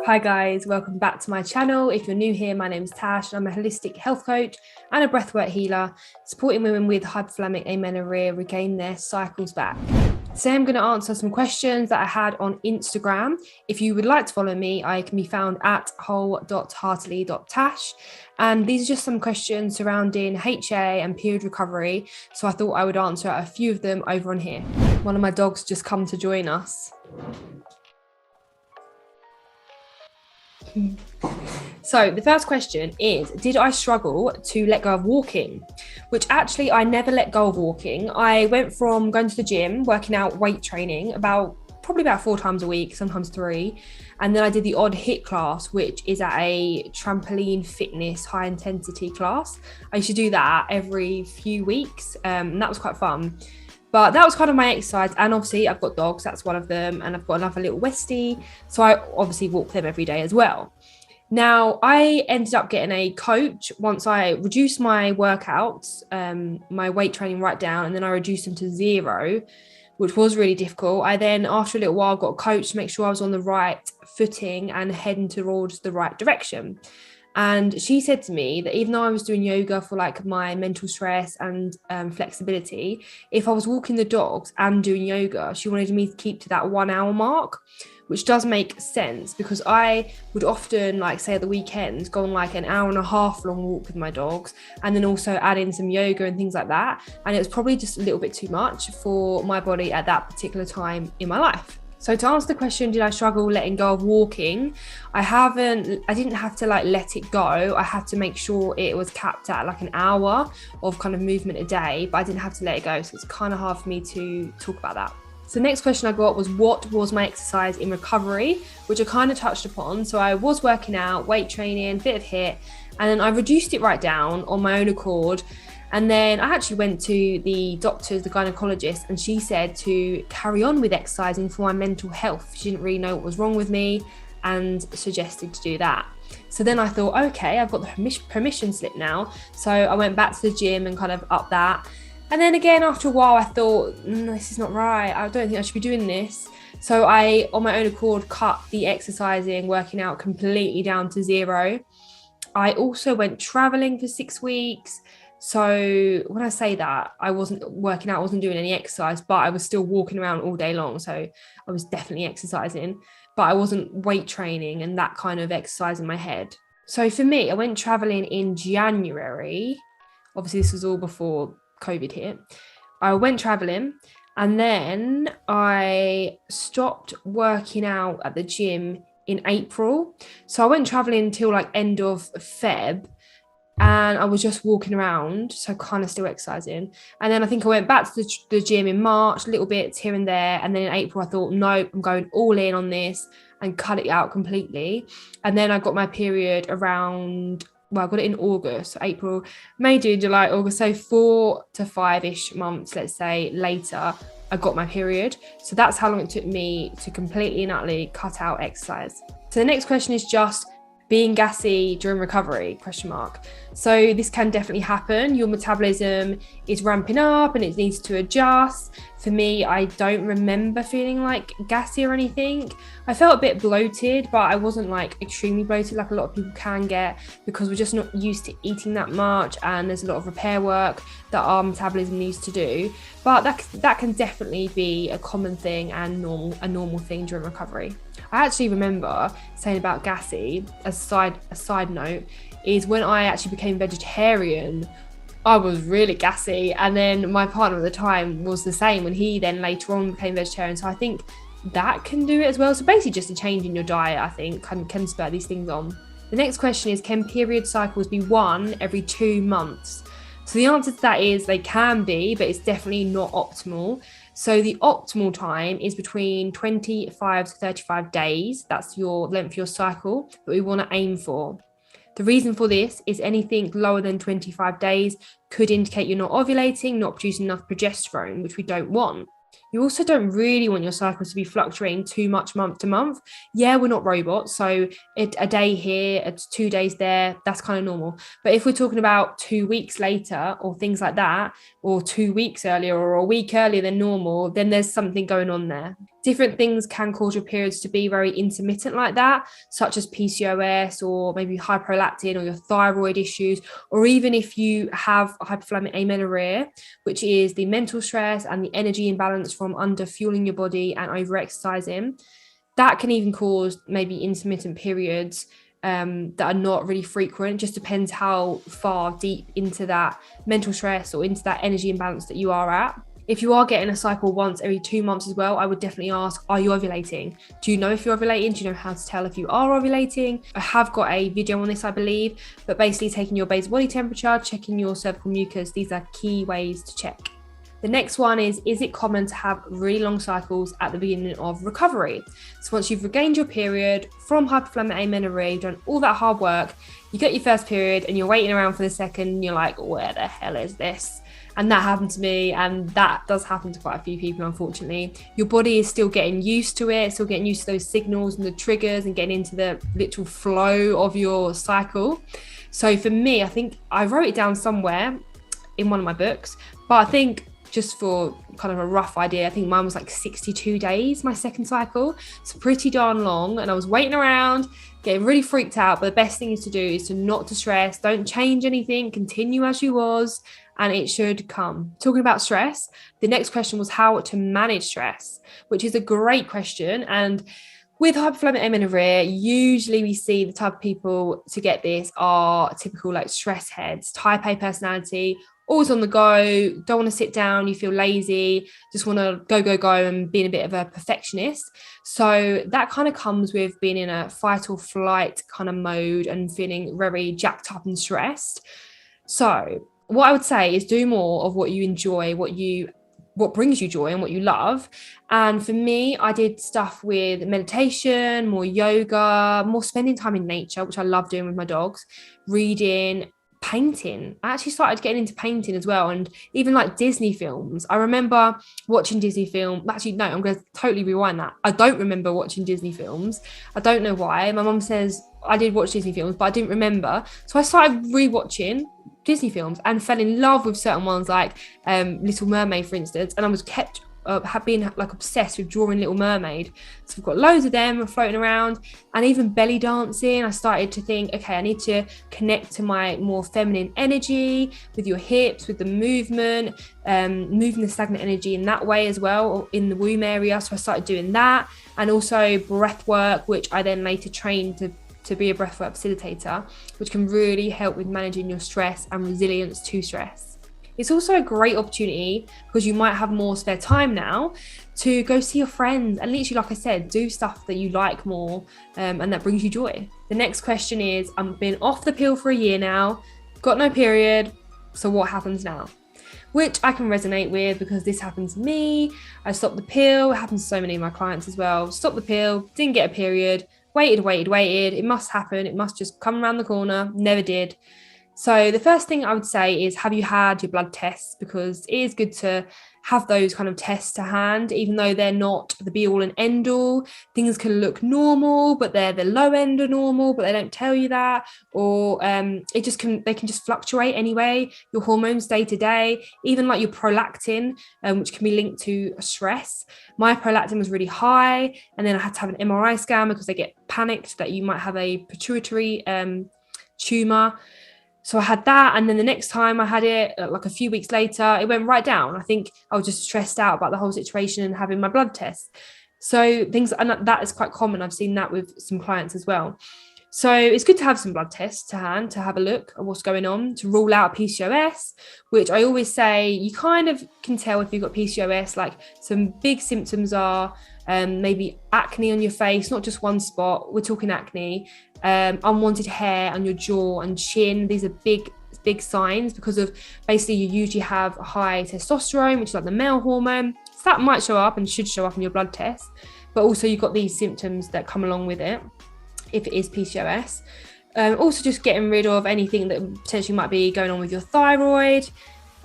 Hi guys, welcome back to my channel. If you're new here, my name is Tash and I'm a holistic health coach and a breathwork healer, supporting women with hypothalamic amenorrhea regain their cycles back. Today I'm going to answer some questions that I had on Instagram. If you would like to follow me, I can be found at whole.heartily.tash. And these are just some questions surrounding HA and period recovery. So I thought I would answer a few of them over on here. One of my dogs just come to join us. So the first question is, did I struggle to let go of walking? Which actually I never let go of walking. I went from going to the gym, working out weight training probably about 4 times a week, sometimes 3. And then I did the odd HIIT class, which is at a trampoline fitness high intensity class. I used to do that every few weeks. And that was quite fun. But that was kind of my exercise. And obviously I've got dogs, that's one of them. And I've got another little Westie. So I obviously walk them every day as well. Now, I ended up getting a coach once I reduced my workouts, my weight training right down, and then I reduced them to 0, which was really difficult. I then, after a little while, got a coach to make sure I was on the right footing and heading towards the right direction. And she said to me that even though I was doing yoga for like my mental stress and flexibility, if I was walking the dogs and doing yoga, she wanted me to keep to that 1 hour mark, which does make sense because I would often, like say at the weekends, go on like an hour and a half long walk with my dogs and then also add in some yoga and things like that. And it was probably just a little bit too much for my body at that particular time in my life. So to answer the question, did I struggle letting go of walking? I didn't have to like let it go. I had to make sure it was capped at like an hour of kind of movement a day, but I didn't have to let it go. So it's kind of hard for me to talk about that. So the next question I got was, what was my exercise in recovery, which I kind of touched upon. So I was working out, weight training, bit of HIIT, and then I reduced it right down on my own accord. And then I actually went to the doctors, the gynecologist, and she said to carry on with exercising for my mental health. She didn't really know what was wrong with me and suggested to do that. So then I thought, okay, I've got the permission slip now. So I went back to the gym and kind of upped that. And then again, after a while, I thought, this is not right. I don't think I should be doing this. So I, on my own accord, cut the exercising, working out completely down to 0. I also went traveling for 6 weeks. So when I say that, I wasn't working out, I wasn't doing any exercise, but I was still walking around all day long. So I was definitely exercising, but I wasn't weight training and that kind of exercise in my head. So for me, I went traveling in January. Obviously, this was all before COVID hit. I went traveling and then I stopped working out at the gym in April. So I went traveling until like end of Feb. And I was just walking around, so kind of still exercising. And then I think I went back to the gym in March, little bits here and there. And then in April, I thought, nope, I'm going all in on this and cut it out completely. And then I got my period I got it in August, so April, May, June, July, August. So 4 to 5-ish months, let's say, later, I got my period. So that's how long it took me to completely and utterly cut out exercise. So the next question is just, being gassy during recovery, ? So this can definitely happen. Your metabolism is ramping up and it needs to adjust. For me, I don't remember feeling like gassy or anything. I felt a bit bloated, but I wasn't like extremely bloated like a lot of people can get because we're just not used to eating that much and there's a lot of repair work that our metabolism needs to do. But that can definitely be a common thing and a normal thing during recovery. I actually remember saying about gassy, a side note, is when I actually became vegetarian, I was really gassy. And then my partner at the time was the same when he then later on became vegetarian. So I think that can do it as well. So basically just a change in your diet, I think, can spur these things on. The next question is, can period cycles be 1 every 2 months? So the answer to that is they can be, but it's definitely not optimal. So the optimal time is between 25 to 35 days. That's your length of your cycle that we want to aim for. The reason for this is anything lower than 25 days could indicate you're not ovulating, not producing enough progesterone, which we don't want. You also don't really want your cycles to be fluctuating too much month to month. Yeah, we're not robots, so a day here, 2 days there, that's kind of normal. But if we're talking about 2 weeks later or things like that, or 2 weeks earlier or a week earlier than normal, then there's something going on there. Different things can cause your periods to be very intermittent like that, such as PCOS or maybe hyperprolactin or your thyroid issues, or even if you have hypothalamic amenorrhea, which is the mental stress and the energy imbalance from under fueling your body and over exercising. That can even cause maybe intermittent periods that are not really frequent. It just depends how far deep into that mental stress or into that energy imbalance that you are at. If you are getting a cycle once every 2 months as well, I would definitely ask, are you ovulating? Do you know if you're ovulating? Do you know how to tell if you are ovulating? I have got a video on this, I believe, but basically taking your basal body temperature, checking your cervical mucus, these are key ways to check. The next one is it common to have really long cycles at the beginning of recovery? So once you've regained your period from hypothalamic amenorrhea, you've done all that hard work, you get your first period and you're waiting around for the second and you're like, where the hell is this? And that happened to me, and that does happen to quite a few people, unfortunately. Your body is still getting used to it, still getting used to those signals and the triggers and getting into the literal flow of your cycle. So for me, I think I wrote it down somewhere in one of my books, but I think just for kind of a rough idea, I think mine was like 62 days, my second cycle. It's pretty darn long, and I was waiting around, getting really freaked out. But the best thing is to do is to not to stress, don't change anything, continue as you was, and it should come. Talking about stress, the next question was how to manage stress, which is a great question. And with hypothalamic amenorrhea, usually we see the type of people to get this are typical like stress heads, type A personality, always on the go, don't want to sit down, you feel lazy, just want to go and being a bit of a perfectionist. So that kind of comes with being in a fight or flight kind of mode and feeling very jacked up and stressed. So what I would say is do more of what you enjoy, what brings you joy and what you love. And for me, I did stuff with meditation, more yoga, more spending time in nature, which I love doing with my dogs, reading, painting. I actually started getting into painting as well, and even like Disney films. I remember watching Disney film. Actually, no, I'm going to totally rewind that. I don't remember watching Disney films. I don't know why. My mum says I did watch Disney films, but I didn't remember. So I started rewatching Disney films and fell in love with certain ones, like Little Mermaid, for instance. And I was have been like obsessed with drawing Little Mermaid. So we've got loads of them floating around, and even belly dancing. I started to think, okay, I need to connect to my more feminine energy with your hips, with the movement, moving the stagnant energy in that way as well, in the womb area. So I started doing that, and also breath work, which I then later trained to be a breathwork facilitator, which can really help with managing your stress and resilience to stress. It's also a great opportunity because you might have more spare time now to go see your friends and literally, like I said, do stuff that you like more and that brings you joy. The next question is, I've been off the pill for a year now, got no period, so what happens now? Which I can resonate with because this happened to me. I stopped the pill, it happens to so many of my clients as well. Stopped the pill, didn't get a period, waited. It must happen, it must just come around the corner, never did. So the first thing I would say is, have you had your blood tests? Because it is good to have those kind of tests to hand, even though they're not the be all and end all. Things can look normal, but they're the low end of normal, but they don't tell you that. Or they can just fluctuate anyway. Your hormones day to day, even like your prolactin, which can be linked to stress. My prolactin was really high, and then I had to have an MRI scan because they get panicked that you might have a pituitary tumor. So I had that, and then the next time I had it, like a few weeks later, it went right down. I think I was just stressed out about the whole situation and having my blood tests. So and that is quite common. I've seen that with some clients as well. So it's good to have some blood tests to hand, to have a look at what's going on, to rule out PCOS, which I always say you kind of can tell if you've got PCOS. Like some big symptoms are maybe acne on your face, not just one spot. We're talking acne. Unwanted hair on your jaw and chin. These are big signs because of basically you usually have high testosterone, which is like the male hormone. So that might show up and should show up in your blood test, but also you've got these symptoms that come along with it if it is PCOS. Also just getting rid of anything that potentially might be going on with your thyroid.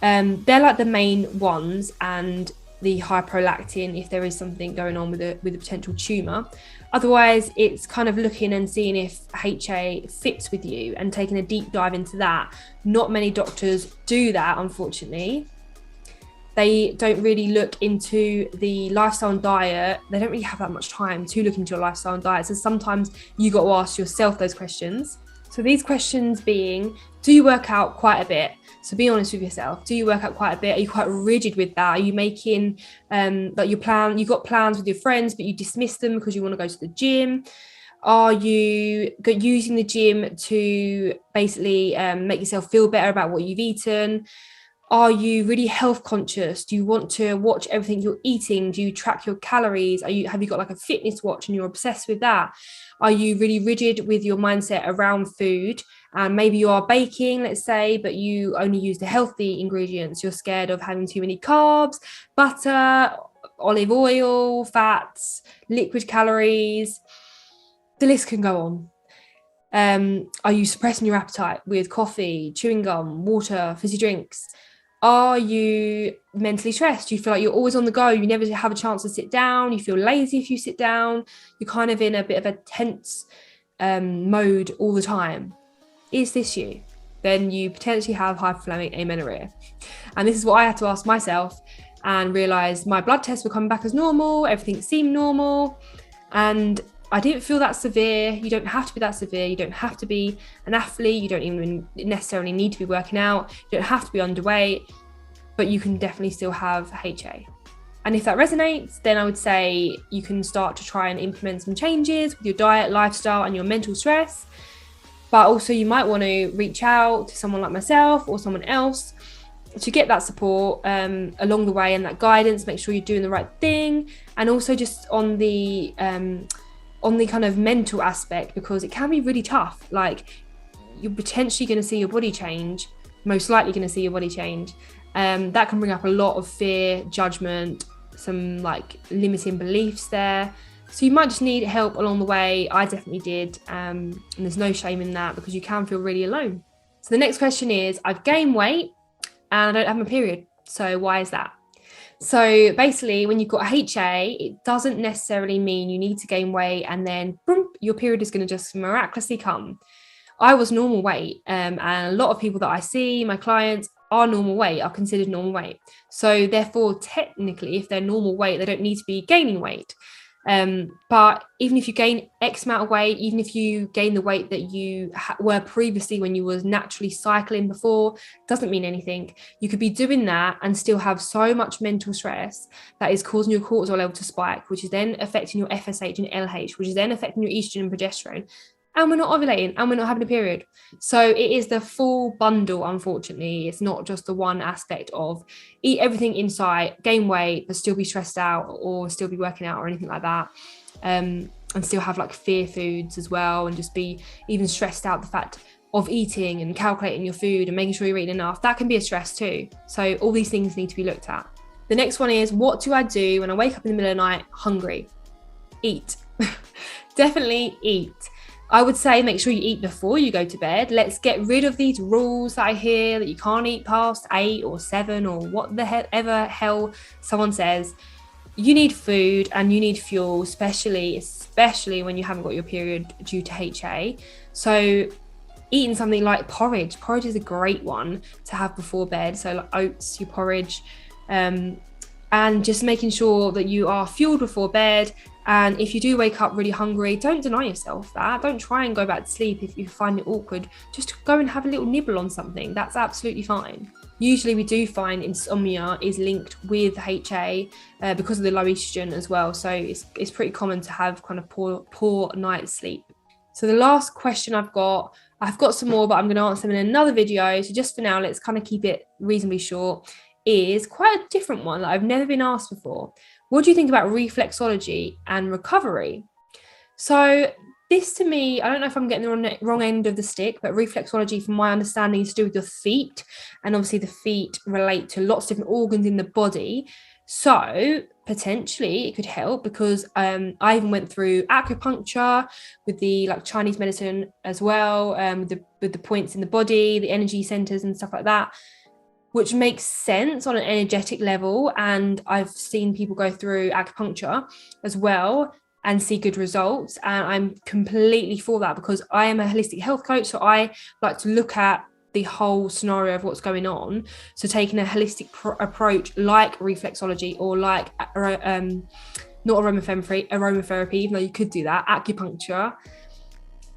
They're like the main ones, and the high prolactin if there is something going on with a potential tumor. Otherwise, it's kind of looking and seeing if HA fits with you and taking a deep dive into that. Not many doctors do that, unfortunately. they don't really look into the lifestyle and diet. They don't really have that much time to look into your lifestyle and diet. So sometimes you got to ask yourself those questions. So these questions being, do you work out quite a bit? So be honest with yourself. Do you work out quite a bit? Are you quite rigid with that? Are you making like your plan? You've got plans with your friends, but you dismiss them because you want to go to the gym? Are you using the gym to basically make yourself feel better about what you've eaten? Are you really health conscious? Do you want to watch everything you're eating? Do you track your calories? Have you got like a fitness watch and you're obsessed with that? Are you really rigid with your mindset around food? And maybe you are baking, let's say, but you only use the healthy ingredients. You're scared of having too many carbs, butter, olive oil, fats, liquid calories. The list can go on. Are you suppressing your appetite with coffee, chewing gum, water, fizzy drinks? Are you mentally stressed? Do you feel like you're always on the go? You never have a chance to sit down. You feel lazy if you sit down. You're kind of in a bit of a tense mode all the time. Is this you? Then you potentially have hypothalamic amenorrhea. And this is what I had to ask myself and realize my blood tests were coming back as normal. Everything seemed normal. And I didn't feel that severe. You don't have to be that severe. You don't have to be an athlete. You don't even necessarily need to be working out. You don't have to be underweight, but you can definitely still have HA. And if that resonates, then I would say you can start to try and implement some changes with your diet, lifestyle, and your mental stress. But also you might want to reach out to someone like myself or someone else to get that support along the way and that guidance, make sure you're doing the right thing. And also just on the kind of mental aspect, because it can be really tough. Like, you're potentially going to see your body change, most likely going to see your body change. That can bring up a lot of fear, judgment, some like limiting beliefs there. So you might just need help along the way. I definitely did. And there's no shame in that because you can feel really alone. So the next question is, I've gained weight and I don't have my period. So why is that? So basically, when you've got HA, it doesn't necessarily mean you need to gain weight and then boom, your period is going to just miraculously come. I was normal weight, and a lot of people that I see, my clients, are normal weight, are considered normal weight. So therefore, technically, if they're normal weight, they don't need to be gaining weight. But even if you gain X amount of weight, even if you gain the weight that you were previously when you was naturally cycling before, doesn't mean anything. You could be doing that and still have so much mental stress that is causing your cortisol level to spike, which is then affecting your FSH and LH, which is then affecting your estrogen and progesterone. And we're not ovulating and we're not having a period. So it is the full bundle, unfortunately. It's not just the one aspect of eat everything inside, gain weight, but still be stressed out or still be working out or anything like that. And still have like fear foods as well, and just be even stressed out the fact of eating and calculating your food and making sure you're eating enough. That can be a stress too. So all these things need to be looked at. The next one is, what do I do when I wake up in the middle of the night hungry? Eat. Definitely eat. I would say make sure you eat before you go to bed. Let's get rid of these rules that I hear that you can't eat past 8 or 7 or what the hell someone says. You need food and you need fuel, especially when you haven't got your period due to HA. So eating something like porridge. Porridge is a great one to have before bed. So like oats, your porridge, and just making sure that you are fueled before bed. And if you do wake up really hungry, don't deny yourself that. Don't try and go back to sleep if you find it awkward. Just go and have a little nibble on something. That's absolutely fine. Usually we do find insomnia is linked with HA because of the low estrogen as well. So it's pretty common to have kind of poor night's sleep. So the last question I've got some more, but I'm going to answer them in another video. So just for now, let's kind of keep it reasonably short. Is quite a different one that I've never been asked before. What do you think about reflexology and recovery? So this, to me, I don't know if I'm getting the wrong end of the stick, but reflexology, from my understanding, is to do with your feet. And obviously the feet relate to lots of different organs in the body. So potentially it could help because I even went through acupuncture with the like Chinese medicine as well, with the points in the body, the energy centers and stuff like that, which makes sense on an energetic level. And I've seen people go through acupuncture as well and see good results. And I'm completely for that because I am a holistic health coach. So I like to look at the whole scenario of what's going on. So taking a holistic approach like reflexology or like not aromatherapy, even though you could do that, acupuncture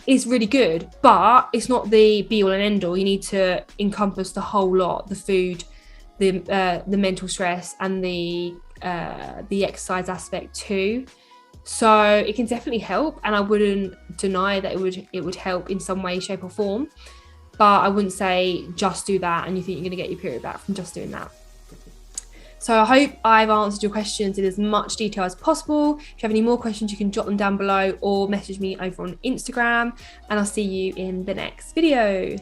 is really good, but it's not the be all and end all. You need to encompass the whole lot: the food, the mental stress, and the exercise aspect too. So it can definitely help, and I wouldn't deny that it would help in some way, shape, or form. But I wouldn't say just do that and you think you're going to get your period back from just doing that. So I hope I've answered your questions in as much detail as possible. If you have any more questions, you can jot them down below or message me over on Instagram, and I'll see you in the next video.